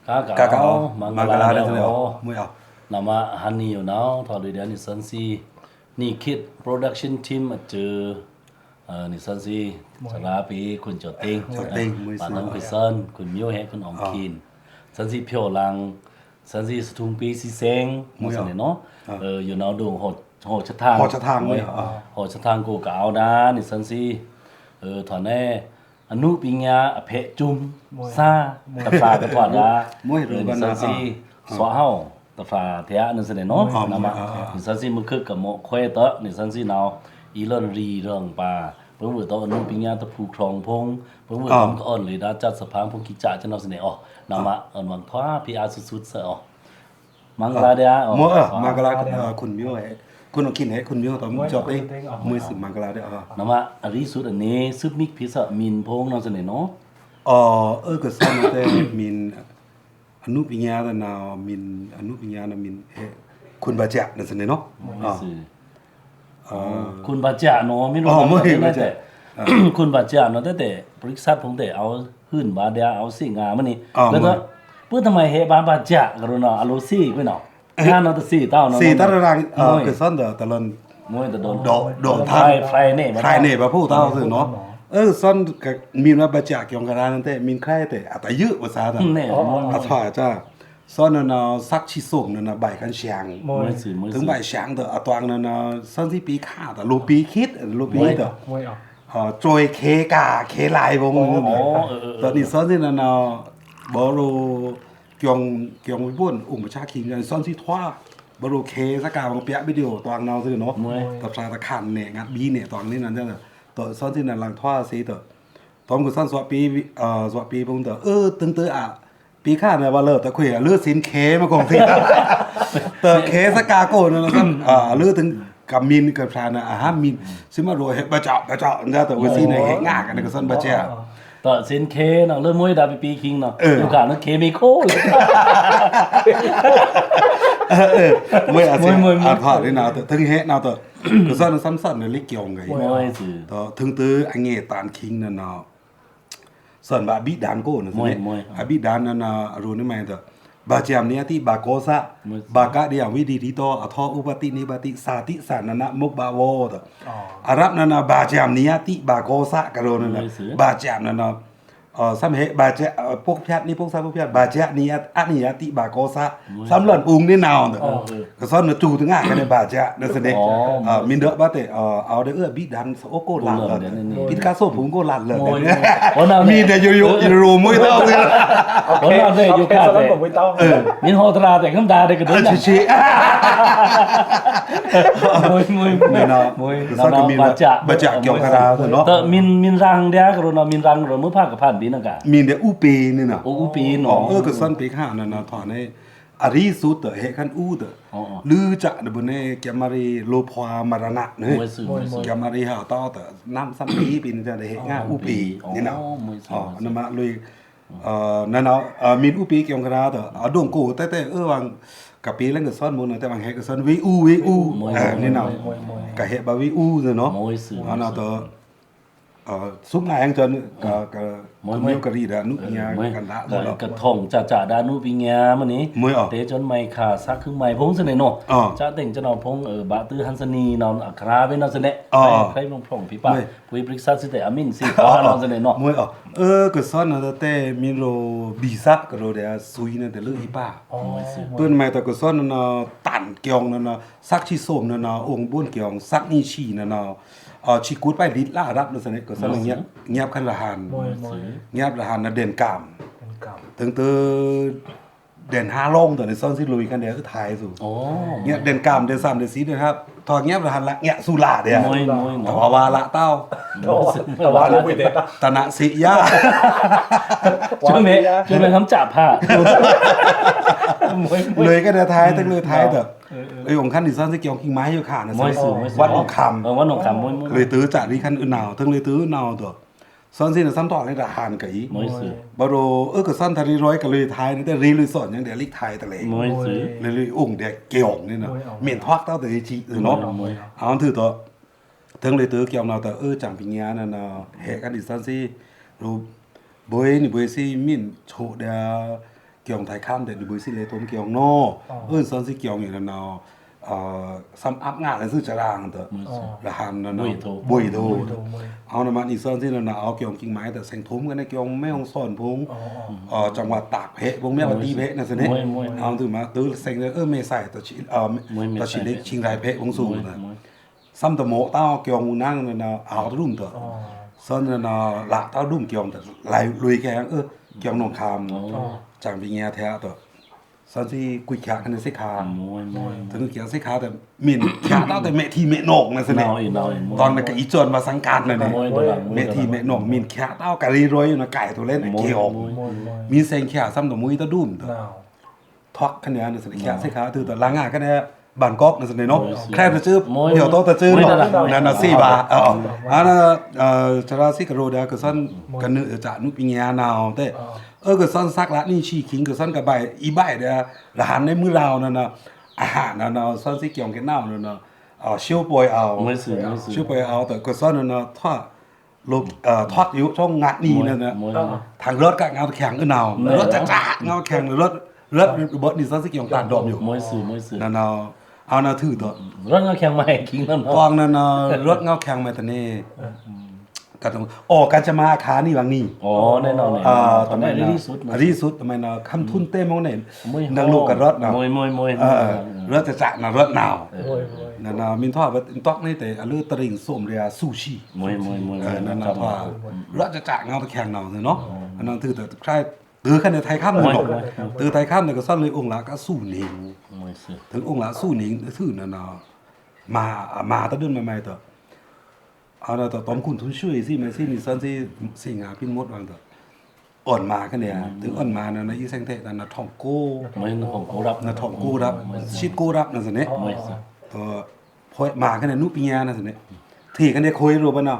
Kakao, Mangala Mangala đó đó. mới à Nama Hani you know, thọ đời ni sansi ni kid production team ở chữ ni sansi sara pi kun cho ting mới bản xưa thân kun sơn kun miêu he kun ong kin sansi phiêu lang sansi stung pi si seng mo san ne no you know đường hồ chất thang Hồ Chất Thang mới hồ chất thang cô cáo đá ni sansi thọ này anu pi nya phe chum sa tập sa cái thọ ra mới rồi ni ban sansi xóa hao tập phà thế nên sẽ nó nằm ạ nên sansi mức cứ cầm một khoe tớ nên sansi nào ý lần rì rừng bà bữa bữa tớ nung pin nha tớ phụ krong phong bữa bữa tớ có ổn lấy đã chặt sập phang phong kỹ trả cho nó sẽ này nằm ạ ổn bằng thoa pi a sút sút sợ mang ra đấy mới Mangalaคุณมิวให้คุณกินให้คุณมิวตอนจบเองmới sự Mangala đó nằm ạ ở đi sút ở này sút mix phía sợ min phong nó sẽ này nó cái sao nó thế mình anh núp nhà là nào mình anh núp nhà là mìnhคุณบาจ่านั่นสิเนาะคุณบาจ่าเนาะไม่รู้แต่คุณบาจ่าเนาะแต่บริษัทผมแต่เอาหื่นบาเดียเอาสิ่งงานมันนี่แล้วก็เพื่อทำไมเฮบาจ่ากันเนาะอโลซี่ก็เนาะงานเนาะแต่สี่เต้าเนาะสี่ตารางcái sao đóตลอดมวยแต่โดนไฟเนี่ยแบบผู้เต้าสิเนาะซ่อนกับมีนว่าบาจ่าเกี่ยวกับร้านนั่นแต่มีใครแต่แต่เยอะภาษาแต่ถอยจ้าซ่อนนั่นซักชิส่งนั่นใบกันเชียงถึงใบเชียงแต่ตวงนั่นซ่อนที่ปีข้าแต่ลูปีคิดลูปีแต่โจยเคกาเคลายวงตอนนี้ซ่อนที่นั่นบอรูเกี่ยงวิบุญอุ้มประชาคิงซ่อนที่ทว่าบอรูเคสกาบางเปียวิดีโอตวงเราสิเนาะตับชาตะขันเนี่ยงัดบีเนี่ยตวงนี้นั่นจ้ะตัวซ่อนที่นั่นหลังทว่าสิตัวตอนกูซ่อนสวดปีพงแต่ตึงอ่ะปีข้าเนี่ยว่าเลิศแต่คุยเลือดสินเคมาก่อนสิแต่เคสกาโก้นั่นก็เลือดถึงกับมินกับพรานห้ามมินซึ่งมาโรยบะเจาะนะแต่ว่าสิเนี่ยง่ายกันก็ซ่อนบะเจ้าต่อสินเคเนาะเริ่มมวยดาปีคิงเนาะอยู่กันนั่นเคมีโคเลยมวยผ่านี่นาแต่ถึงเฮนาแต่ก็ซ่อนซ้ำๆเนี่ยลิกเกี่ยวไงต่อถึงตื้ออันเงี้ยตานคิงนั่นเนาะส่วนบาบิดานโก้นะสิอาบิดานนั่นรู้นี่ไหมแต่บาเจียมเนี่ยที่บาโกซะบากะเดียวิธีที่ต่อทออุปตินิปติสาติสานันมุกบาโวแต่อารับนั่นบาเจียมเนี่ยที่บาโกซะกระโดนนั่นบาเจียมนั่นสามเหตุบาเจพวกแพทย์นี่พวกสาวพวกแพทย์บาเจนี่อันนี้ติบาโกซะสามหล่อนปุงนี่นาวเด้อก็ซ้อนจูถึงอ่ะกันในบาเจนั่นแสดงมินเด้อบ่แต่เอาได้บิดันโอโกหลันเลยปิกาโซปุงโกหลันเลยมีแต่อยู่รูมวยเต้าเลยโอเคอยู่กันแต่มินโฮตราแต่คำดาได้กระโดดชิมวยซ้อนมีบาเจเกี่ยวกับราเนาะแต่มินรังเดียกระโดดมินรังเราเมื่อภาคกับผ่านปีนั่นกะมีเดียอูปีนี่นะอูปีเนาะก็ซ่อนปีข้านั่นนะถอนให้อารีสุดเฮคันอูดลือจะเดบเน่แกมารีโลพวามารณะเนี่ยแกมารีหาต่อแต่น้ำซ้ำปีปีนจะได้เฮง่าอูปีนี่นะนั่นมาเลยนั่นมีอูปีเกี่ยวกับราแต่ดวงกูแต่วังกับปีแล้วก็ซ่อนมูลแต่บางเฮก็ซ่อนวิอูนี่นะกับเฮบาวิอูเนาะอันนั้นตัวซุปนายอังจนก็มิวกะรีดานุปิญญากันละแล้วกระทงจ่าดานุปิญญามื้อนี้เตจนไมขาซักคือไมพงซะเนาะจะแต่งจะเนาะพงบะตื้อฮันซนีเนาะอัคราเว้เนาะซะเนาะใครลงพงพี่ป้าปุ้ยปรึกษาสิแต่อามินสิขอเนาะซะเนาะมวยก็ซ่อนแต่มิโรบีซักก็โรเดะซุยนั่นแต่เลืออีป้าเปิ้นมาแต่ก็ซ่อนนั่นตันเกียงนั่นซักที่ส้มนั่นองค์บุญเกียงซักนี่ชีนั่นชิกูดไปดิดล่ารับนั่นสิก็สนเงียบขันละหันเงียบละหันนะเด่นกามถึงตัวเด่น5ลงตัวในซ่อนสิลุยกันเดียวคือไทยสู่เงียบเด่นกามเด่น3เด่น4ด้วยครับทอเงียบละหันละเงียสุราเดียวแต่ว่าวาละเต้าตนะสิยาช่วยมั้ยคำจับผ้าเลยก็เดียวไทยตั้งเลยไทยเถอะองค์ขั้นที่ซ่อนสิเกี่ยวกิ่งไม้อยู่ขานะวัดองคำวัดองคำเลยตื้อจากที่ขั้นอื่นหนาวทั้งเลยตื้อหนาวตัวซ่อนสินะซ้ำต่อในทหารกะอีบาโรก็ซ่อนทารีร้อยกับเลยไทยนี่แต่รีลุยสอนอย่างเดียวลิกไทยตะเลยเลยองค์เด็กเกี่ยวนี่นะเมียนทวักเต้าแต่จีเนาะเอาถือตัวทั้งเลยตื้อเกี่ยวเราแต่จังปิญญานั่นเหตุการณ์ที่ซ่อนสิรูบอยนี่บอยสิมินโชเดีย เกี่ยวไทยข้ามแต่ดูบุยสิเลยต้มเกี่ยวนอซ้อนสิเกี่ยวอยู่นั่นเนาะซ้ำอัพงานแล้วซื้อจะรางเถอะละหันนั่นเนาะบุยโทเอานะมันอีซ้อนที่นั่นเนาะเอาเกี่ยวกิ่งไม้แต่แสงทุ่มกันในเกี่ยวแม่ของซ้อนพงจังหวัดตากเพะพงแม่วัดตีเพะนั่นสิเนี่ยเอาถึงมาตื้อแสงเลยเมษายตะชิตะชิเล็กชิงไรเพะพงสูงนะซ้ำตะโมเต้าเกี่ยวมูนั่งนั่นเนาะเอาตะรุ่มเถอะซ้อนนั่นเนาะละเต้ารุ่มเกี่ยวแต่ไหลลุยแกงเกี่ยวหนองคำจังปีเงี้ยแท้เถอะซ้อนที่กุยขาคันสิขาถึงเกี่ยวสิขาแต่มินขาเต้าแต่เมทีเมนกนั่นสิเนี่ยตอนนั้นก็อีจวนมาสังกัดนั่นเนี่ยเมทีเมนกมินขาเต้ากะรีรวยอยู่นะไก่ตัวเล่นเกี่ยวมีเซงขาซ้ำตะมุ้ยตะดุ่มเถอะทอกคันเนี้ยนั่นสิขาสิขาถือแต่ล้างอ่ะกันเนี่ยบ้านก๊อกนั่นสิเนาะแค่จะจื้อเดี๋ยวโตจะจื้อเนาะนั่นน่ะ4 บาทอันน่ะชราสิกโรเดก็ซั่นกันนึจะนุปิญญานาวแต่ก็ซั่นซักละนี่ชีขิงก็ซั่นกับใบอีใบเด้อละหันในมือเรานั่นน่ะอาหารนั่นน่ะซั่นสิเกี่ยวกันนาวนั่นน่ะชิวป่วยเอาชิวป่วยเอาแต่ก็ซั่นนั่นน่ะทอดลูกทอดอยู่ช่องงัดนี่นั่นน่ะทางรถก็เงาแข็งนาวรถจะเงาแข็งรถบดนี่ซั่นสิเกี่ยวตาดอมอยู่นั่นน่ะเอาน่ะถือตัวรถเงาแข็งมาคิงนั่นเนาะกองนั่นรถเงาแข็งมาแต่นี่ก็ต้องการจะมาขานี่บางนี่แน่นอนทำไมที่สุดทำไมเนาะคำทุนเต็มมองเนี่ยนังลูกกับรถเนาะรถจะนะรถหนาวนั่นน่ะมินทอดตอกนี่แต่อันลือตริงส้มเรียซูชินั่นน่ะว่ารถจะเงาตะแข็งเนาะเนาะอันนั้นถือแต่ใครตือขันในไทยข้ามเลยตือไทยข้ามเนี่ยก็ซ่อนเลยองค์ละก็สู้หนิงถึงองค์ละสู้หนิงถือนั่นเนาะมาตะดึงมาใหม่ต่อเอาแต่ต้มคุณทุนช่วยสิมันสิมีซ่อนสิสิ่งหาพินมดวางต่ออ่อนมากันเนี่ยถึงอ่อนมานะอีแสงเทนั่นน่ะทองโก้ไม่ของกูรับนะทองโก้รับชิดโก้รับนั่นสิเนี่ยพอมากันเนี่ยนุปิญญานั่นสิเนี่ยที่กันเนี่ยคุยรู้ป่ะเนาะ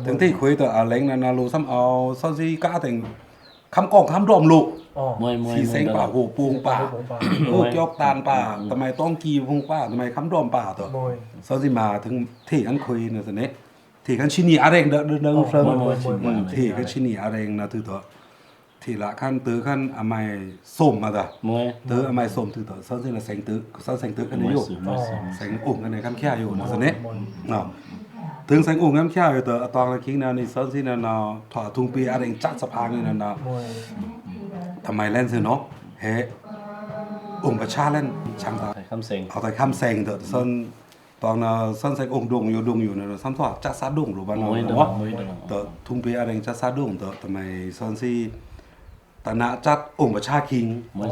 ถึงที่คุยต่อเอาเล้งนั่นน่ะรู้ซ้ำเอาซ่อนสิก้าแต่งคำกองคำรวมลูกสีเซ็งป่าโหปูงป่าเกี่ยวตาลป่าทำไมต้องกีพุงป่าทำไมคำรวมป่าตัวซอสิมาถึงที่อันคุยเนี่ยสิเนี่ยที่กันชินีอาเรงเดินเฟิงที่กันชินีอาเรงนะถือตัวที่ละขั้นตื้อขั้นอมัยส้มมาตัวตื้ออมัยส้มถือตัวซอสิละเซ็งตื้อซอเซ็งตื้อกันอยู่เซ็งอุ่งกันในคำแค่อยู่นะสิเนี่ยเนาะถึงแสงอุ่งน้ำข้าวอยู่แต่ตอนนั้นคิงนั่นนี่ซ้อนที่นั่นเนาะถอดทุ่งปีอะไรจัดสะพานนี่นั่นเนาะทำไมเล่นสิเนาะเฮ้องค์ประชาเล่นช่างตาเอาแต่คำเซ็งเถอะซ้อนตอนน่ะซ้อนแสงองค์ดงอยู่นั่นซ้อนถอดจัดซาดงหรือบ้านเราเนาะแต่ทุ่งปีอะไรจัดซาดงแต่ทำไมซ้อนที่ตนะจัดองค์ประชาคิง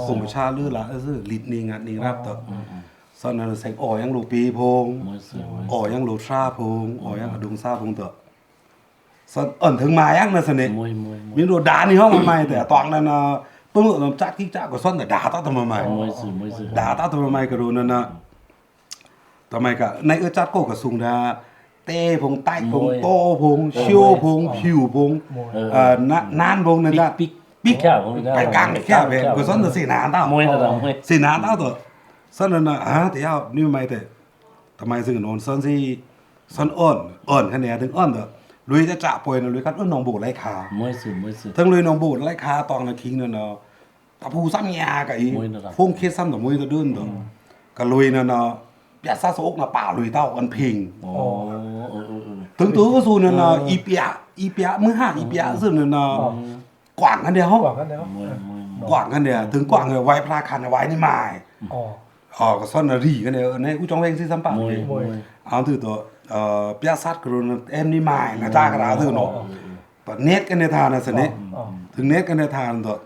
องค์ประชาลือละลิดนี่งัดนี่รับแต่ซ่อนนั้นแสงยังลูกปีพงยังลูกซาพงยังอดุงซาพงเถอะซ่อนถึงมายังนั่นสิเนี่ยมีโดด่าในห้องมาใหม่แต่ตอนนั้นเพิ่งเราจัดกิ๊กจักก็ซ่อนแต่ด่าต้าทำไมใหม่ด่าต้าทำไมใหม่ก็รู้นั่นนะทำไมก็ในจัดก็กระสุงนะเต้พงใต้พงโตพงเชี่ยวพงผิวพงนานพงนั่นจ้ะปิ๊กแค่ไปกลางแค่ไปก็ซ่อนแต่สีนาต้าสีนาต้าตัวซ่อนนั่นนะแต่ยาวนี่ไม่แต่ทำไมซึ่งโน่นซ่อนสิซ่อนอ่อนคะแนนถึงอ่อนเถอะลุยจะจ่าป่วยนะลุยกันน้องโบไล่ขาทั้งลุยน้องโบไล่ขาตองนะคิงนั่นเนาะตะพูซ้ำยากับอีฟงเคสซ้ำแต่มวยตะดื้นเถอะกับลุยนั่นเนาะยาซาโซกนะป่าลุยเต้าอันพิงถึงตัวก็สู้นั่นเนาะอีเปียมือห้าอีเปียซึ่งนั่นเนาะกว่างกันเดียวกว่างกันเดียวถึงกว่างเลยไว้พระคันไว้นี่มาก็ซ่อนรีกันเดียวในกูจองเวงซิซัมปะเอาถือตัวเปียซัดกรุนเอ็มนี่มานะจ้ากระดาถือเนาะแต่เน็ตกันในทานนะสิเนี่ยถึงเน็ตกันในทานตัว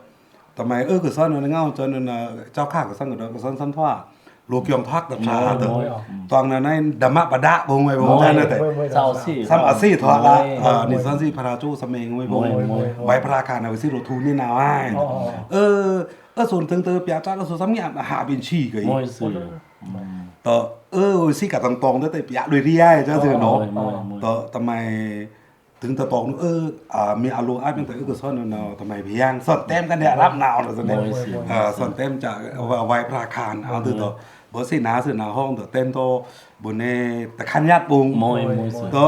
ทำไมก็ซ่อนในเงาจนเจ้าข้าก็ซ่อนก็ซ่อนซ้ำท่าโลกยองทักกับชาตัวตอนนั้นดัมมะปะดะบงไว้บงนั่นแต่ซ้ำอาซี่ถอดละนี่ซ่อนซี่พระราชูสเมงไว้บงไว้พระคานเอาไว้ซี่โรทูนี่นาไอ้ส่วนถึงเตอเปียจ้าก็ส่วนซ้ำเนี่ยหาบินชีกันต่อซี่กับตองแต่เปียโดยที่ย่จ้าเสือเนาะต่อทำไมถึงตะตองมีอารมณ์เป็นแต่ก็ซ่อนเนาะทำไมเพียงซ่อนเต็มกันเนี่ยรับหนาวนะส่วนนี้ซ่อนเต็มจากไว้พระคานเอาตัวบอสซี่นาห้องตัวเต็มโตบนในตะขันยัดปุงตัว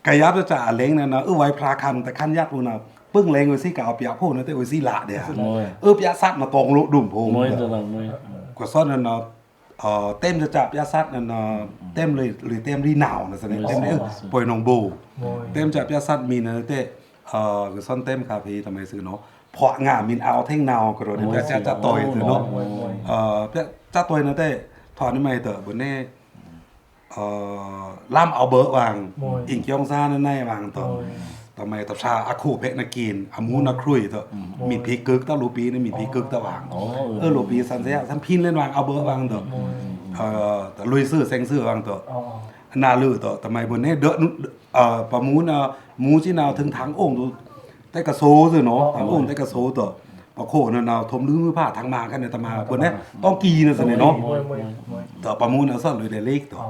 กายับจะเล้งนะไว้พระคานตะขันยัดปุงนะป ปึ้งเลงไว้สิกะเอาเปียกพูดนะแต่ไว้สิละเด้อ môi เปียซัดมาตรงลุดุ่มพง môi cho là môi กว่าซ้อนนั่นเนาะเต็มจะจับยาซัดนั่นเนาะเต็มเลยหรือเต็มรีหนาวนะสิเต็มนี่ป่วยนองบูเต็มจับยาซัดมีนะแต่กว่าซ้อนเต็มคาพีทำไมซื้อเนาะเพาะงามินเอาเท่งนาวก็โดนเปียจะต่อยเนาะเปียจะต่อยนะแต่ถอนนี่ไม่เต๋อบนนี้ล่ำเอาเบอร์วางอิงเกียงซ่านั่นแน่วางต่อทำไมตับชาอาคูเพะนักกินอามูนักครุยเถอะมีพีกึกตะลูปีนี่มีพีกึกตะวางลูปีสันเสียสันพินเล่นวางเอาเบอร์วางเถอะแต่ลุยซื้อเซ็งซื้อวางเถอะนาลือเถอะทำไมบนนี้เดอะประมูลมูที่นาวถึงทางองค์แต่กระโซ่สิเนาะทางองค์แต่กระโซ่เถอะพอโคนั่นนาวทมลื้อมือผ้าทางมากันเนี่ยตมาบนนี้ต้องกีนะสิเนาะแต่ประมูลเอาซ่อนเลยเดเล็กเถอะ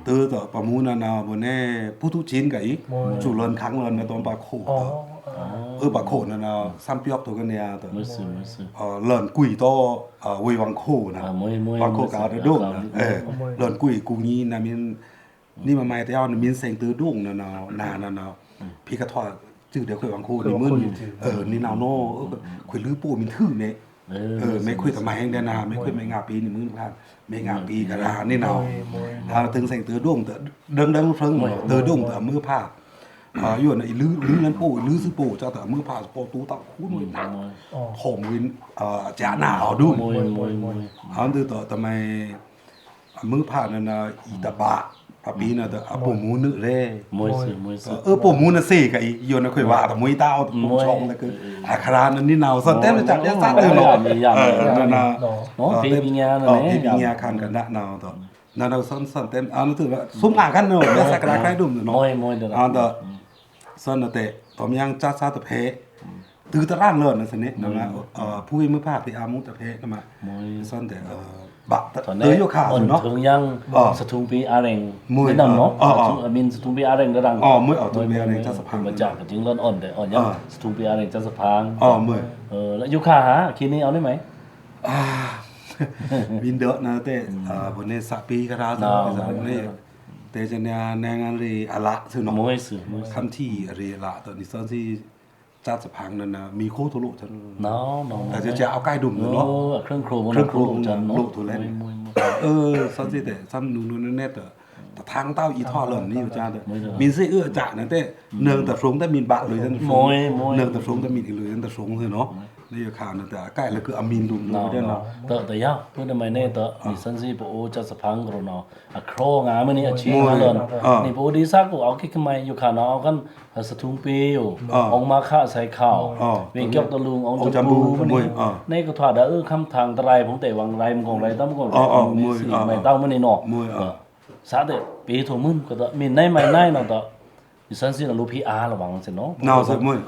từ tờ bà muốn là nào bữa nay phút thu chín cái chủ lần kháng lần là tôm bà khổ tờ bà khổ là nào xăm piop thôi cái này tờ lần quỷ to quỳ bằng khổ nè bằng khổ cả được đúng lần quỷ cùng nhi là mìnhนี่มาไม่แต่เอามินเซ็งตื้อดุ้งน่ะเนาะนาน่ะพี่กระถอดจื้อเดี๋ยวคุยบางคู่นี่มึนนี่นาวโน่คุยลื้อปู่มินทื่อเนี่ยไม่คุยทำไมแห้งเดนาไม่คุยไม่งาปีนี่มึงพลาดไม่งาปีกระดานี่เนาะถึงเซ็งตื้อดุ้งแต่เดิงเฟิงตื้อดุ้งแต่มือผ้าอยู่ในลื้อนั้นปู่ลื้อซื้อปู่เจ้าแต่มือผ้าโปตู้ตับคู่มือหนักของวินจ่าหนาวดุ้งตื้อต่อทำไมมือผ้านั่นอีตาบะปีน่ะแต่ปู่มูนึเร่ปู่มูน่ะสิกับอีโยนคุยว่าแต่มวยเต้าปู่ชงแล้วคืออาคารนั้นนี่นาวสนเต้นจับยาซัดเออเนาะนั่นน่ะปีปิญญานั่นแหละปีปิญญาคันกันน่ะนาวต่อนั่นเราสนเต้นอันนั้นถือว่าซุ้มอ่างกันเนาะยาซักกระคล้ายดุ่มเนาะอันต่อสนเตะตอมยังจ้าซาตะเพตื้อตะร่างเลิศนะสิเนี่ยนะผู้มือภาพที่อามุตะเพนะมาสนแต่บะเตยโยคาเนาะ thường yang setumpi areng menang no amin setumpi areng darang มื้อเอาตัวเมียนี่จะสะพัง baca ke jing lon on de on yang setumpi arengจะสะพัง มื้อ แล้วยุคาหาคีนี้เอาได้ไหม วินเดอร์นะแต่บนนี้สักปีก็ได้บนนี้แต่จะเนี่ยแนงานรีอะละซึ่งเนาะ มวยสื่อ คำที่รีละตอนนี้ตอนที่จัดสะพังนั่นนะมีโคทุลุจัน เนาะ แต่จะเอาใกล้ดุ่มเนาะ เครื่องครู จันลุทุเล่นตอนที่แต่ซ้ำนู่นๆแน่แต่ทางเต้าอีท่อเลิ่นนี่อยู่จ้าเด้อมินซิจ่านั่นแต่เนืองแต่ฟงแต่มินบะเลยจันฟงเนืองแต่ฟงแต่มินอีกเลยจันแต่ฟงคือเนาะนี่ข่าวนั่นแต่ใกล้แล้วคืออามินดุ่มเลยได้เนาะ แต่ยาวเพื่อนทำไมเนี่ยแต่มีสันซีโปจะสะพังกรเนาะโครงามันนี่ชี้มาเลยนี่โปดีซักกูเอาคิดขึ้นมาอยู่ขาเนาะกันสะทุงปีอยู่องมาฆ่าใส่ข้าวเวงเกี่ยวตะลุงองจมูกมันนี่นี่ก็ถอดคำทางตะไรผมแต่วังไรมันของไรต้องของไรไม่เต้ามันนี่เนาะสาเดปีถั่วมึนก็แต่มีในไม่ในเนาะแต่มีสันซีเราลูพีอาร์ระวังเสเนาะ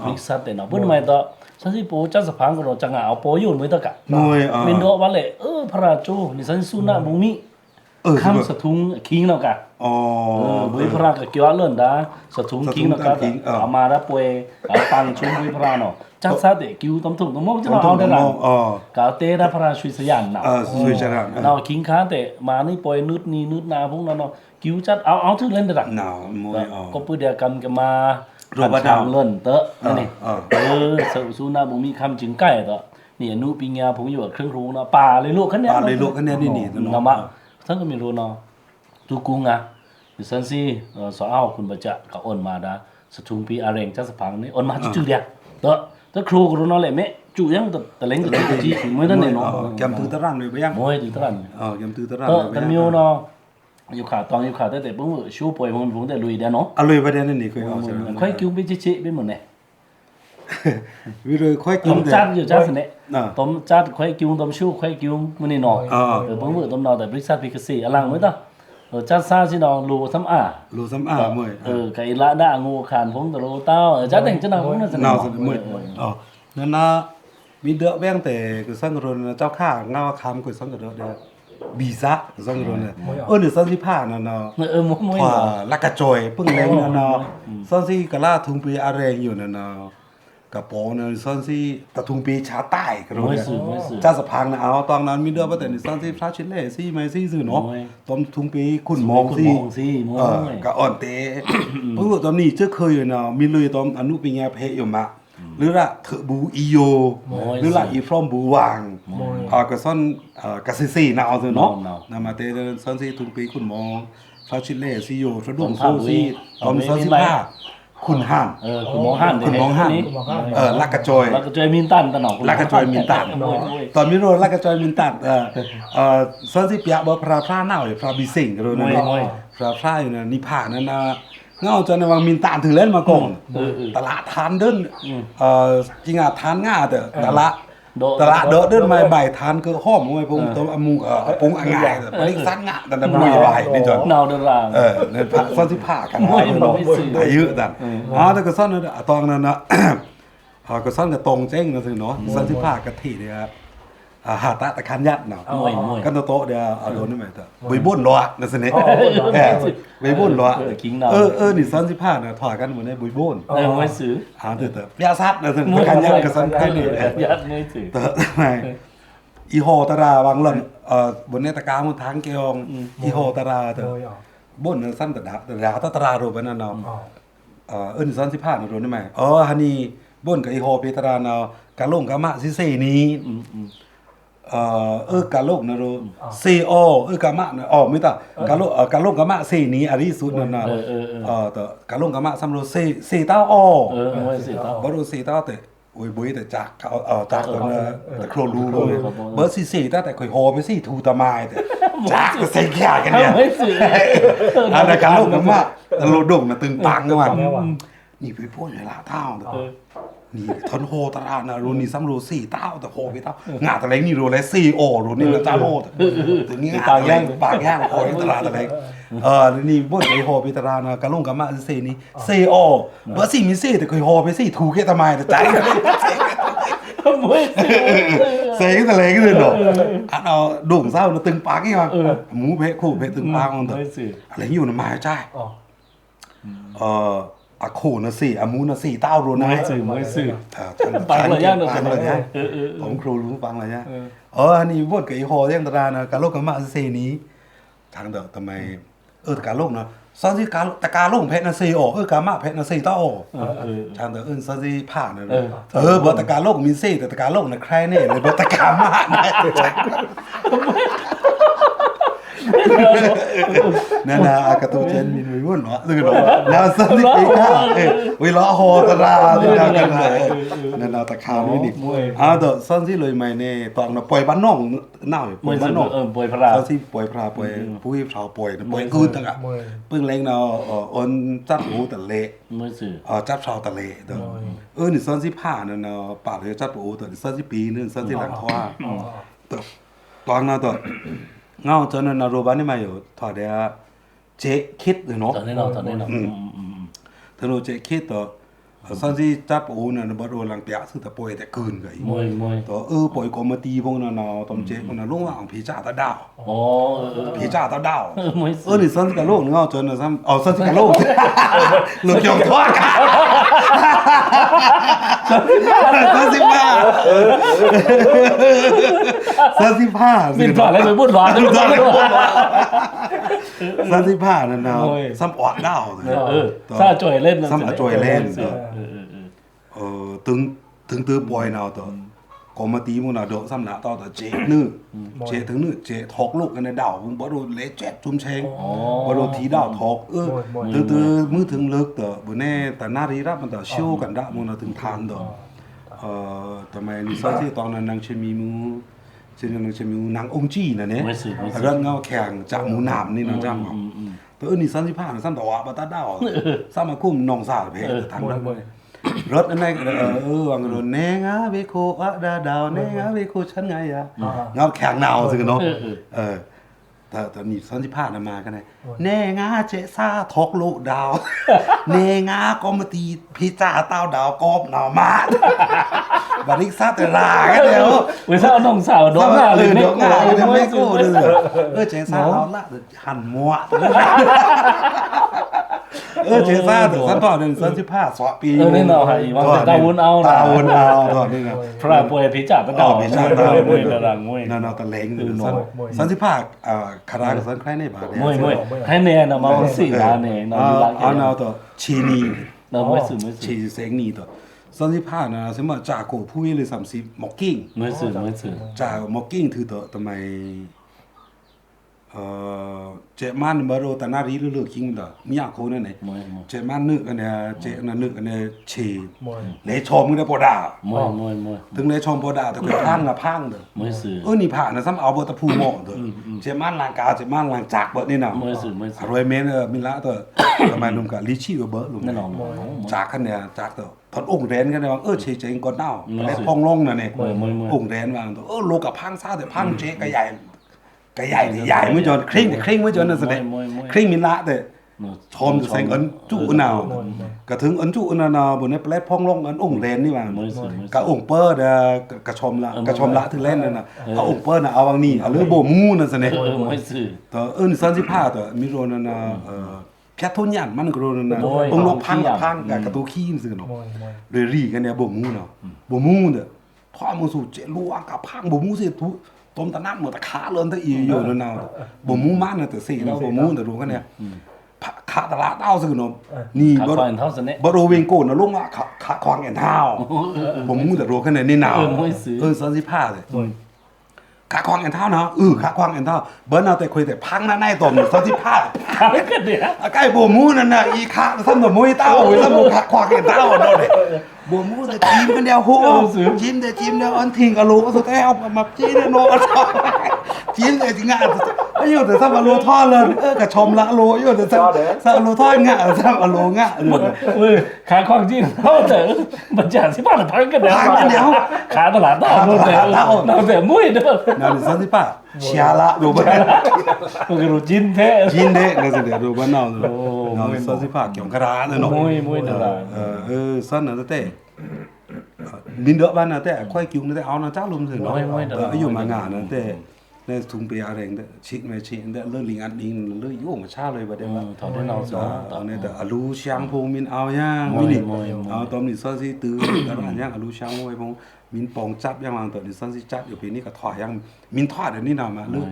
มิกซัดแต่เนาะเพื่อนทำไมแต่สันซีโปจัดสะพังกรจังเอาโปยุ่นไม่ตะกะมินโดวันเลยพระราชูนี่สันสุนาบุมิคำสะทุงคิงเนาะกะบุยพระกะเกี่ยวเรื่องดาสะทุงคิงเนาะกะเอามาแล้วป่วยเอาปังชุมบุยพระเนาะจัดซะเดกิวต้มถุงต้มมจะเอาได้ล่ะกะเตระพระชุยสยานน่ะเนาะคิงค้าแต่มานี่ป่วยนึดนี่นึดนาพวกนั้นเนาะกิวจัดเอาถึงเล่นได้ล่ะก็ปื้อเดียวกันก็มารูปดาวเล่นเตอะนี่สุนาบุมีคำจึงใกล้เตอะนี่อนุปิญญาผมอยู่กับเครื่องรู้เนาะป่าเลยลูกคันเนี้ยป่าเลยลูกคันเนี้ยนี่เนาะมาท่านก็ไม่รู้เนาะตูกุงอ่ะดิฉันสิสาวคุณบัจจะกับอ่อนมาดาสทุงปีอาเรงจัสพังนี่อ่อนมาจุดเดียวเตอะถ้าครูก็รู้เนาะแหละแม่จุยังแต่เล้งก็จีไม่ได้เนาะแกมตื้อตะรังเลยไปยังมวยตื้อตะรังแกมตื้อตะรังเลยแต่มิวเนาะอยู่ขาตองอยู่ขาแต่ปุ๊บชูป่วยผมแต่ลุยเด้เนาะลุยประเด็นนี่คือเอาใช่มั้ยค่อยกิ้วไปจิๆไปหมดเนี่ยวิเลยค่อยกิ้วแต่จัดอยู่จัดเนี่ยต้มจัดค่อยกิ้วต้มชูค่อยกิ้วมื้อนี้เนาะปุ๊บต้มเนาะแต่บริษัทพิกซี่อลังมื้อตะจัดซาสิเนาะรูซ้ำมื้อไก่ละดางูขานผมตะโลเต้าจัดแต่งจังนั้นผมนั่นเนาะมื้อนั่นนะมีเด้อแบ่งแต่คือสังกรนเจ้าข้าเงาคำคือสังกรนเด้อบีซ่าสังกรนหรือสันสิผ้านั่นเนาะลักกะจอยปึ้งแรงนั่นเนาะสันสิกะลาทุงปีอาแรงอยู่นั่นเนาะกะโปนั่นสันสิตะทุงปีชาใต้ก็รู้จ้าสะพังนะเอาตอนนั้นมีเด้อบ่แต่นี่สันสิพระชิเลซี่ไม่ซี่ซื่อเนาะต้มทุงปีคุณมองซี่กะอ่อนเตปึ๊บตอนนี้เจ้าเคยอยู่เนาะมีเลยตอนอนุปิญญาเพอยู่มา หรือละเถบูอีโยหรือละอีพร้อมบูวางก็ซ่อนกะซีๆนะเอาเนาะนำมาเตซ่อนซีทุนปีคุณมองฟาชิเล่ซีโยสะดุ้งโซซีตอนซ่อนสิผ้าคุณห้าม คุณมองห้าม คุณมองห้ามลักกระจอยมินตันตะหนอง ลักกระจอยมินตันตอนมิโรลักกระจอยมินตันซ่อนสิเปียบ่พระพระหน้าพระบิสิงรู้นะพระพระอยู่นะนิพพานนั่นนะเงาจนวังมินตานถึงเล่นมาก่อนตลาดทานเดินจริงอ่ะทานง่าแต่ตลาดเดินมาใบทานก็ห้อมไว้พงตัวอมูพงอ่างไงแต่ลิซันง่าแต่บุยใบนี่จน นาวเดินรางเนี่ยพระซ่อนที่ผ้ากันได้เยอะแต่แต่ก็ซ่อนนะตองนั้นนะก็ซ่อนกับตรงเจ้งนะสิเนาะซ่อนที่ผ้ากะทิเนี่ยหาตะคันยัดเนาะกันโตเดียวโดนนี่ไหมแต่ใบบุญล้อนั่นสิเนี่ยใบบุญล้อนี่ซ่อนที่ผ้าเนี่ยถอดกันเหมือนในใบบุญไม่ซื้อแต่ยาซัดนะสิตะคันยัดกับซ่อนแค่นี้ยัดไม่ซื้อแต่ทำไมอีโฮตาราวางหล่นบนเนตกามันทางเกียงอีโฮตาราแต่บุญนั่นสั้นแต่ดาตรารูปนั่นเนาะนี่ซ่อนที่ผ้าเนี่ยโดนนี่ไหมฮันนี่บุญกับอีโฮเปตราเนาะการลงกามะซิเซนี้กาโลกนะโรซีโอกามะนะไม่ต่กาโลกกามะซีนี้อาริสุดนั่นนะแต่กาโลกกามะซัมโรซีเต้าบ่รู้ซีเต้าแต่โอ้ยบุ้ยแต่จากจากตอนแต่โครลูเลยเบอร์ซีแต่ค่อยโฮไปสิทูตะมายแต่จากก็ใส่แค่กันเนี่ยอันนั้นกาโลกกามะโลดงนะตึงปังกันมานี่ไปพูดในลาเต้านี่ทนโฮตรานะรูนี่ซ้ำรูสี่เต้าแต่โฮไปเต้างาตะเล้งนี่รูเลยซีโอรูนี่มันจ้าโลดถึงนี้ปากย่างโฮตราตะเล้งนี่บ่นไอโฮไปตรานะกะลงกะมะซีนี่ซีโอบ่สิมีซีแต่ค่อยโฮไปสิถูกแค่ทำไมแต่ใจเซ่ตะเล้งเลยเนาะเอาดุ่งเศร้าตึงปากนี่ว่าหมูเพะคู่เพะตึงปากมันเถอะอะไรอยู่น่ะมาใช่อะโคนะสิอะมูนะสิเต้าโรนะไม่สื่อปังเลยย่างผมครูรู้ปังเลยย่างอันนี้พูดกับอีโฮย่างตรานะกาโลกกะมะซีนี้ทางเด้อทำไมกาโลกนะซอนสิกาตะกาโลกเพชรนะซีโอกามะเพชรนะซีเต้าทางเด้อซอนสิผ่านนะบ่ตะกาโลกมีซีแต่ตะกาโลกนะใครแน่เลยบ่ตะกามะนั่นนะกระตูเชนมีวิวุ่นเนาะตึกเนาะแล้วสันติก้าวิล้อโฮตราที่ทำกันเลยนั่นนะตะคาวนี่ดิเด้อสันสิเลยใหม่เนี่ยตอนน่ะปล่อยบ้านน้องน่าปล่อยบ้านน้องปล่อยพระสันสิปล่อยพระปล่อยผู้ชาวปล่อยคืนตั้งอ่ะปึ้งเล้งเนาะอ้นจับหูตะเละไม่สื่อจับชาวตะเละเด้อนี่สันสิผ่านั่นเนาะปากเลยจับหูแต่สันสิปีนึงสันสิหลังทว่าตอนน่ะต่อเงาจนนรูบ้านนี่มาอยู่ถอดเดียเจ๊คิดเนาะตอนนี้เนาะถ้าเราเจ๊คิดต่อสันสิจับอูน่ะบ่รู้หลังเตียซึ่งแต่ป่วยแต่คืนก็อีต่อป่วยก็มาตีพวกนั้นเนาะตอมเจ๊พวกนั้นลงว่าผีจ้าตาดาวผีจ้าตาดาวนี่สันสิกะโลกเงาจนซ้ำสันสิกะโลกลูกยองทอดกันสันสิผ้าสินถอดอะไรไปพูดหวานสันสิผ้านั่นเนาะซ้ำออดดาวซาจ่อยเล่นซ้ำจ่อยเล่นตึงตื้อป่วยเนาะต่อก็มาตีมึงเนาะเดาซ้ำหน้าต่อเจ๊นึเจ๊ถึงนึเจ๊ทอกลูกกันในดาวมึงบ่รู้เละแจ๊ดจุ่มเชงบ่รู้ทีดาวทอกตื้อมือถึงเลิกต่อบ่แน่แต่นารีรับมันต่อชิวกันดะมึงเนาะถึงทานต่อทำไมนี่ซะที่ตอนนั้นนางเชมีมูซึ่งนางเชมีนางองค์จี้น่ะเนี่ยเรื่องเงาแข่งจากหมูหนามนี่เนาะจ้ำตัวนี่สันสิผ้าซ้ำตะวะบ่ตาดาวซ้ำมาคุ้มน้องสาวเพทางนั้นรถอันนั้นวังรถแนงาเวโคอะดาวแนงาเวโคฉันไงอ่ะเงาแข่งนาวซึ่งเนาะแต่นี่สันติภาพมากันไงแน่งาเจซ่าทอกโลดาวแน่งาก็มาตีพิจ้าเต้าดาวกอบหนาวมาบาริกซาแต่ลากันเดียวเวลาน้องสาวโดนหน้าเลยไม่กู้ไม่กู้เลยเจซ่าเอาละหันมัวเจซ่าแต่สันต่อหนึ่งสันติภาพสวปีนี่เนาะไอ้ว่าตาวุ้นเอาต่อนี่ไงพระป่วยพิจ้าตะดาวมวยตะรังมวยนั่นเอาตะเล้งสันติภาพคาราสันใครในบาทมวยให้แน่นะมาสิลาแน่นอนเอาต่อชีนี那没事没事，其实生意的三十趴呢什么炸过铺เลย30หมกกิ้ง没事没事， จากหมกกิ้งถือตัวทำไมเจมันมาโรตานารีเลือกคิงเด้อมีอยากโคนั่นไหน 没没 เจมันนึกกันเนี่ยเจนั่นนึกกันเนี่ยเช มวย เลชอมกันได้บ่ด่า 没， ถึงเลชอมบ่ด่าแต่ก็พังละพังเด้อ 没事， นี่ผ่านนะซ้ำเอาบ่ตะพูหม้อเด้อเจมันลางกาเจมันลางจักเบิดนี่น่ะ 没事没事 อ，ร่อยเมนมิละตัวทำไมลุงกะลิชี่เบิดลุง 那喏， จากกันเนี่ยจากตัวตอนองค์แรนกันเนี่ยว่าเชเจงก่อนเน่าและพองลงน่ะเนี่ยองค์แรนว่าตัวโลกับพังซ่าแต่พังเจกะใหญ่กะใหญ่ใหญ่ไม่จนคริ่งไม่จนนั่นแสดงคริ่งมิละแต่ชมจะเซ็งอันจุนาวกระถึงอันจุนาวบนนี้แปลพองลงอันองค์แรนนี่ว่ากะองค์เปิดกะชมละถึงเล่นนั่นน่ะเอาองค์เปิดน่ะเอาวังนี่เอาเรือโบมูนั่นแสดง没事，ตัว35ตัวมีโรนั่นน่ะแค่ทุนยันมันก็โรนั่นน่ะองค์นกพังกับกระตูขี้ซื่อเนาะ มวยมวย เลยรีกันเนี่ยบ่มูเนาะบ่มูเด้อพ่อมึงสู่เจลูอังกับพังบ่มูสิทุต้มตะน้ำหมดตะขาเลินตะอีอยู่นั่นน่ะบ่มูมันน่ะแต่สิเราบ่มูแต่รู้กันเนี่ยขาตลาดเต้าซื่อเนาะนี่ 他 บ่ 快点掏死呢， บ่โรเวงโกนน่ะลงว่าขาควางแอนเท้าบ่มูแต่รู้กันเนี่ยนี่หนาว35เลยขาควางแอนเท้าเนาะขาควางแอนเท้าเบิ่นเอาแต่คุยแต่พังหน้าในต้ม35他那个的， ใกล้บ่มูนั่นน่ะอีขาซ้ำบ่มูเต้าซ้ำบ่ขาควางแอนเท้าเนาะบ่มูแต่จิ้มกันเดียวโหจิ้มแต่จิ้มเดียวอันทิ้งกะโหลก็สุดท้ายเอามาจิ้มเนาะจิ้มแต่จริงอ่ะไอ้อยู่แต่ซ้ำกะโหลทอดเลยกะชมละโหลอยู่แต่ซ้ำกะโหลทอดงะซ้ำกะโหลงะ喂，开矿机，然后的，不讲是把它盘个的，卡到哪到，那得没的， นั่นซั่นสิป้าเชียละดูบ่ 我给我今天， จิ้มเด้นั่นสิเดี๋ยวดูบ่เนาะซั่นสิป้าเกี่ยวกระดาษเนาะ 没的啦，ซั่นน่ะแต่มินเดอบ้านน่ะแต่ค่อยกิ้วน่ะแต่เอาน่ะจ้าลมซื่อเนาะอยู่มางานน่ะแต่ในทุงเปียอะไรแต่ชิกไม่ชิกแต่เลิกลิงอันดิงเลิกยุ่งมาชาเลยบ่ได้ว่า ถอดได้เราส ตอนนี้แต่อลูช่างพงมินเอาย่างมินเอาตอนนี้ซั่นสิตื้อตลาดย่างอลูช่างไว้พงมินปองจับย่างวางตอนนี้ซั่นสิจับอยู่ปีนี้ก็ถอยย่างมินถอดเดี๋ยวนี้น่ะมาลึก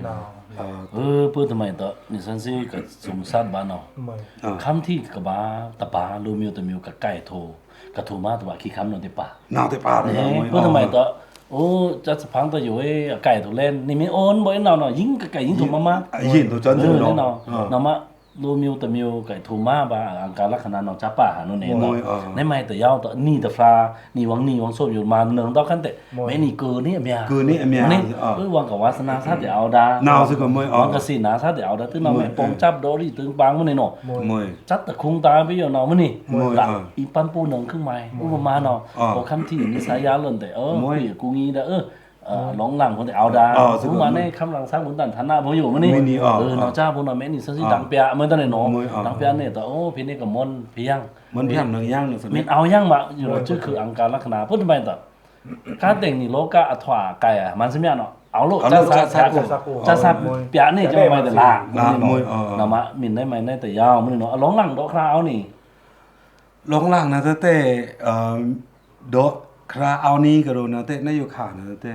不怎么的，你算是个中山吧喏， มวย คำที่กบ้าตะบาลูมิวตะมิวกับไก่โทกับถูมาตัวขี้คำนนติป่า นาแต่ป่าเลย 不怎么的，哦，这是旁头有位ไก่ตัวเล่นนี่มีโอนบ่เนาะยิงกับไก่ยิงถูกมา ยินตัวจันซื่อเนาะ 那么ลูมิวตะมิวกับถูมาบ่อังการลักษณะเนาะจับป่าหาโน่นเนาะในไม่แต่ยาวต่อนี่ตะฟานี่วังโซอยู่มาเนืองต่อกันแต่ไม่นี่เกินนี่เมีย คือนี่เมีย นี่วังกับวาสนาซะแต่เอาดา นาวซึก็มวย วังกับสีนาซะแต่เอาดาตึ้งเนาะแม่ปองจับดอรี่ตึงบางมื้อนี่เนาะ มวย จัดตะคุงตาไปอยู่เนาะมื้อนี่ละอีปันปูหนังครึ่งไม้อุปมาเนาะพอคำที่นิสัยยาเลิ่นแต่คุยกูงี้ดาหลงหลังคนแต่เอาดารู้มาในคำหลังสร้างผลตันฐานะบ่อยู่มื้อนี่เนาะจ้าพวกเนาะแม่นี่ซะสิดังเปียเหมือนตอนนี้เนาะดังเปียเนี่ยแต่โอ้พี่นี่ก็มนเพียง มันเพียงหนึ่งย่างหนึ่งส มินเอายังมาอยู่ชื่อคืออังการลักษณะพูดทำไมต่อการแต่งนี่โลกะอัถวาไก่มันสิเมียเนาะเอาโลจะซับเปียนี่จะไม่แต่ล่างเนาะมะมินได้ไหมได้แต่ยาวมื้อนี่เนาะหลงหลังดอกคราวนี่ ลงล่างนะแต่โดคราเอานี้ก็โดนนะแต่นายขานะแต่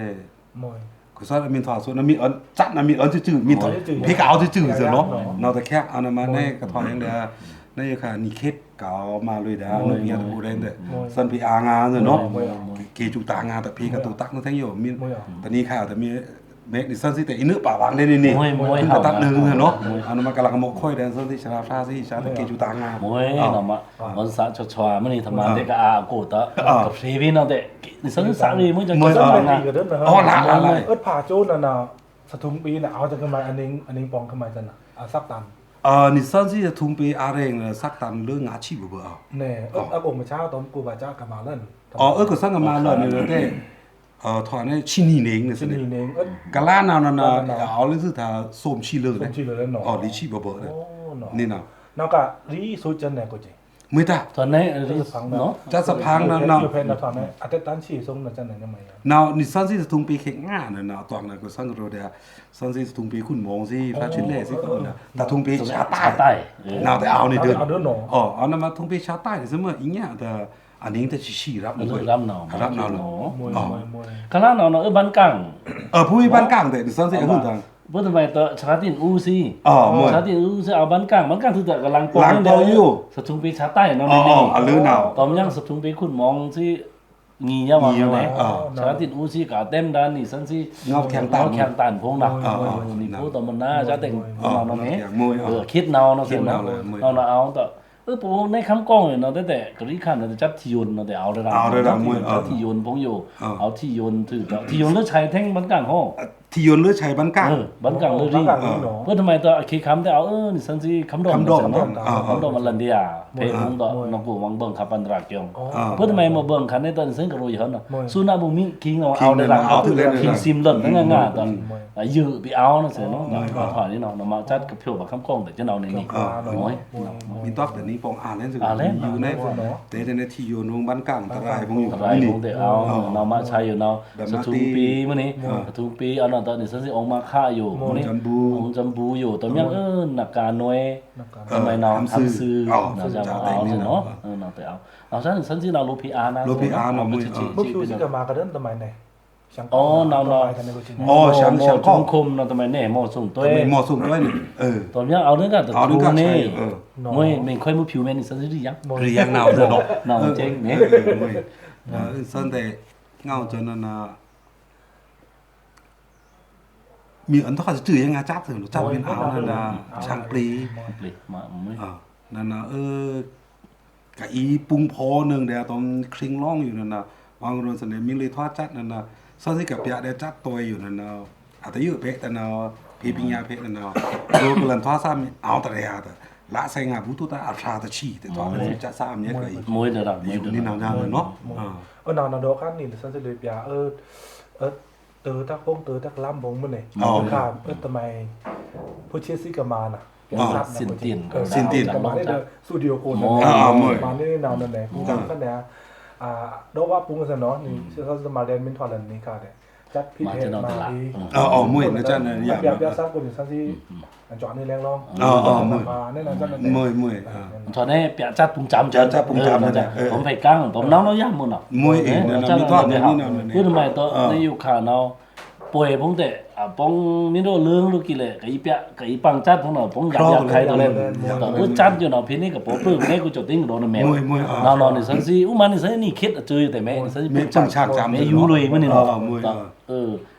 มวย ก็ซอมีถอดส่วนมีอันจัดนะมีอันจืดมีถอดพี่ก็เอาจืดๆเสียเนาะเนาะแต่แค่เอานะมาในกระถอยอย่างเดียวนายขานี่เคสเก่ามาเลยดาเนาะพี่ตะกูได้แต่สันพี่อางาเนาะเกจูตางาแต่พี่ก็ตูตักนั่นทั้งอยู่มีตอนนี้ค่ะแต่มีเมกนี่สันสิแต่อีนึป่าวางได้นี่ขึ้นกระตักนึงเนาะเอามากำลังมกค่อยแดนสันสิชาฟาสิชาแต่เกจูตางาม วยเนาะมะมันสะชดๆมื้อนี่ทำมาได้ก็อากูตะกับซีวินเนาะแต่นี่สันสารีมื้อจะ ก็ ก็ ต้อง สั ไป ง ตี นะ กันเด้อนะ อ๋อละ ผ่าจูนน่ะสะทุมปีน่ะเอาจังขึ้นมาอันนี้ปองขึ้นมาจังน่ะซักตัน นี่สันสิจะทุ่มไปอะไรเนี่ยสักตันเรื่องงาชีพบ่เอา แน่องค์มาเช้าตอนกูบาจ้ากลับมาเล่น ก็สังกันมาเลยเนี่ยถอนให้ชินีเองเนี่ยสิ นี่เอง กะลานาวน่ะเอาเลยคือถ้าส้มชีเลย ชื่อเลยเนาะ ลิชีบ่เลย โอ้เนาะ นี่น่ะ นอกจากรีสูจันเนี่ยกูจริง ไม่ตา ตอนนี้เนาะ จะสะพังนะ อยู่เพนนะตอนนี้อัตตันชีส่งน่ะจันเนี่ยยังไง นาวนี่สันสิทุ่มไปเข่งง่าน่ะตอนนั้นก็สังโรเดียสันสิทุ่มไปคุณมองสิพระชินเลสิก็น่ะแต่ทุ่มไปชาใต้นาวแต่เอานี่เดือน เอาเด้อเนาะ เอานำมาทุ่มไปชาใต้เสมออีหยังแต่อันนี้แต่ชี้รับ รับเนาะ มวย คณะเนาะบ้านกัง ผู้บ้านกลางแต่สันสิคือทาง เพิ่นทำไมตัวชาตินอูซี อ๋อมวย ชาตินอูซีเอาบ้านกลางคือแต่กำลังปอง หลังปองอยู่ สะทุงปีชาใต้เนาะ อ๋อ นี่ อ๋อลือหนาว ตอมยังสะทุงปีคุณมองสิงียะว่า งียะ ไหน ว่าอ๋อ ชาตินอูซีกะเต็มด้านนี่สันสิ เงาแข็งตาน แข็งตานพงนะ อ๋ออ๋อ นี่พูดตอมันน่าจะแต่ง อ๋อ เนาะนี่ อย่างมวยอ๋อ คิดเนาเนาะ คิด เนาะ เนาเลยมวย เนาเอาแต่ปูในคำกล้องเนาะแต่กะริคันเนาะจัดที่ยนเนาะแต่เอาระดับ เอาระดับมวย จัดที่ยนพงอยู่ อ๋อ เอาที่ยนถือที่ยนแล้วใช้แท่งบ้านกลางห้อง ที่ยนต์เลือดชัยบ้านกลาง บ้านกลางเลยดิ บ้านกลางเนาะ เพื่อทำไมตัวคีคำแต่เอานี่สันสิคำดอม คำดอม เนาะ อ๋อ คำดอมมันลันเดียเพลงตัวน้องปู่วังเบิ่งขับปันตรากยอง อ๋อ เพื่อทำไมมาเบิ่งคันในตอนซึ่งก็รู้อยู่เนาะ มวย สุนาบุมิคิงเอาเอาในหลัง เอาถือเลย คิงซิมเล่นนั่นง่ายๆตอน มวย ยื้อไปเอาเนาะเสียเนาะมาถอยนี่เนาะมาจัดกับเพียวกับคำกล้องแต่จะเอาในนี้ อ่าเนาะ โอ้ย มีต๊อกแต่นี้ปองอ่านเล่นสิ อ่านเล่น อยู่ใน เนาะ แต่ในที่ยนต์วงบ้านกลางตรายพงอยู่ อะไรคงแต่เอาเนาะมาใช้อยู่เนาะ แบบ ส มา ทุ ตี งปีมื้อนี้สทุงปีเอาเนาะตอนนี้สันสิออกมาฆ่าอยู่มื้อนี้ จำบู องค์จำบูอยู่ตอนยังนักการหน่วย นักการ ทำไมน้อง ทำซื้อ ทำซื้อ เอา เราจะ จะ มา แต่ เอา งนี่ สิ เนาะ เนาะน้องแต่เอาฉันที่เรารู้พีอาร์นะ รู้ PR เนาะมึง เมื่อคิวสิกมากันเดินทำไมไหนช่าง อ๋อน้อง กันในกุชิน อ๋อช่างช่าง คุ้มคุมเราทำไมเนี่ยหมอส่งตัว แต่ไม่เหมาะสมด้วยนี่ตอนยังเอาเรื่องกันแต่ เอาเรื่อง ทู การ นี่ ใช้มวยไม่ค่อยมือผิวแม่นี่สันสิยัง เรียงหนาวเถอะเนาะ น้องเจ๊งเนี่ย สันแต่เงาจนนั่นน่ะมีอันต้องจื่อยังไงจับถึงจับเป็นเอานั่นน่ะช่างปรี ปลิมาไม่ นั่นน่ะกะอีปุงพอหนึ่งเดียวตอนคลิงร้องอยู่นั่นน่ะวางโดนเสน่ห์มิงเลยทอดจัดนั่นน่ะซ่อนที่กับเปียได้จัดตัวอยู่นั่นน่ะอาจจะยืดเพะแต่น่ะพีปิญญาเพะนั่นน่ะโดนกลันทอดซ้ำเอาแต่เดียวแต่ละใส่งาบุตุตาอาชาตะชีแต่ตอนนี้จะซ้ำเนี่ยก็อีก มวยเดือดมวย อยู่ เดือด นี่นานๆเลยเนาะ nào đó khác nhìn sang sẽ được bia từ tác bông từ tác lam bông bên này cả tầm màyผู้เชี่ยวชาญมาน่ะ สินเตียน สินเตียน มาได้สตูดิโอคนมาได้นานนั่นแหละผู้กันก็เนี่ยดอกว่าปุ้งกันเนาะนี่เขาจะมาเรียนมินทอลันนี่ค่ะเด้จัดพิเศษมาดี มวยนะจ๊ะเนี่ยอย่าง เปียสักคนสักที่จอดนี่แรงร้องมาแน่นอนจัดนั่น มวย ตอนนี้เปียจัดปุงจำผมไปกลางผมน้องย่างมันอ่ะ มวยเองเนี่ยมีทอดเนี่ยนี่นั่น พูดทำไมตัวในยุคข่าวเนาะป่วยพงแต่ปองมีโรเรื่องลูกกี่เลยกับอีเปียกับอีปังจัดของเราปองอยากใครตัวเล่นตัวจัดอยู่เนาะพี่นี่กับปุ๊บปึ๊บนี่กูจดติ้งโดนแมวเรานี่สันซีอุ้มันนี่สันนี่คิดเจอแต่แม่นี่สัน ไม่จังฉากจำ แม่อยู่เลยมันนี่เนาะ มวย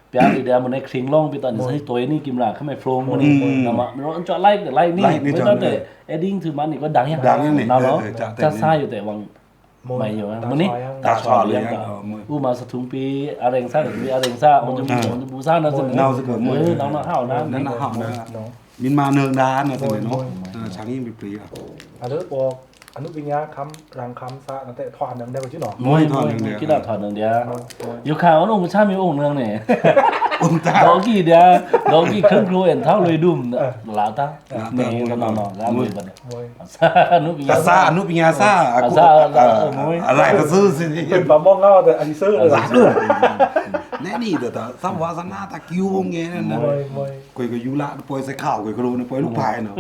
เปียอีเดียมันในคลิงล่องไปตอนนี้สันตัวนี้กิมลาเข้ามาโฟล์มันนี่นะมาเราจะไล่แต่ไล่นี่ไม่ต้องแต่เอดดิ้งถือมันนี่ก็ดังยังเราเนาะจะซ่าอยู่แต่วังไม่อยู่มันนี่ตาชอเลี้ยงก็อู้มาสะทุงปีอะไรซ่าหรืออะไรซ่ามันจะบูซ่านะสิน้องห้าวนะ นั่นน่ะเฮานะมินมาเนิงดานะตัวเนาะช้างยิ่งไปปรีอ่ะ อันนี้บอกอนุวิญญาคำรังคำซะนั่นแต่ถอดหนังได้ก็ชื่อหนอ มวยคิดว่าถอดหนึ่งเดียวอยู่ข่าวว่าองค์ชามีองค์นึงเนี่ย องตา ดอกกี้เดียวดอกกี้เครื่องครัวเอ็นเท่าเลยดุมหลาตาเนี่ยก็นอนแล้วมือบัด มวย ซานุปิ กะซาอนุปิญญาซาอะไรก็ซื้อสิ เป็นปลาหม้อเงาแต่อันนี้ซื้อเลย แน่นี่แต่สัมวาสนาตะคิววงเงี้ยนั่นนะ มวย กวยก็ยุละปอยใส่ข้าวกวยก็รู้นะปอยลูกพายเนาะ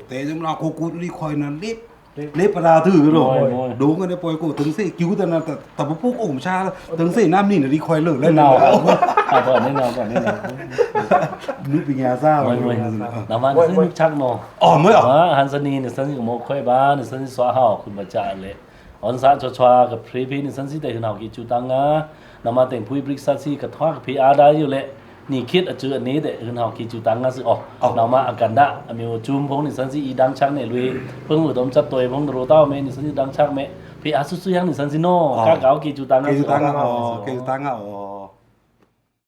แต่จำเราโคกูรีคอยนั้นเล็บปลาถือกันหรอดูกันได้ปอยกูถึงสิคิวแต่นั้นแต่พวกพวกองชาถึงสิน้ำนี่นะรีคอยเลิกแล้ว เนาก่อนนี่เนาก่อนนี่เนา นุปิญญาซา ไม่น้ำมันซึ่งชักเนาะ อ๋อไม่หรอ ฮันซานีเนี่ยสันสิโมค่อยบ้านเนี่ยสันสิสวาห่อคุณประจานเลยออนซาชวกับพรีพีเนี่ยสันสิแต่หนาวกิจูตังอ่ะน้ำมาแต่งผู้บริษัทสิกับทว่ากับพีอาร์ได้อยู่เลยนี่คิดจืออันนี้แต่หนาวกิจูตังอ่ะสิอ๋อน้ำมาอากันดะมีวจุ่มพงนี่สันสิอีดังชักเนี่ยลุยเพิ่งอุดมจัดตัวพงโรต้าเมนี่สันสิดังชักเมพีอาร์สุดๆยังนี่สันสิโน่ก้าเก๋ากิจูตังอ่ะ เกจูตังอ่ะอ๋อเกจูตังอ่ะอ๋อ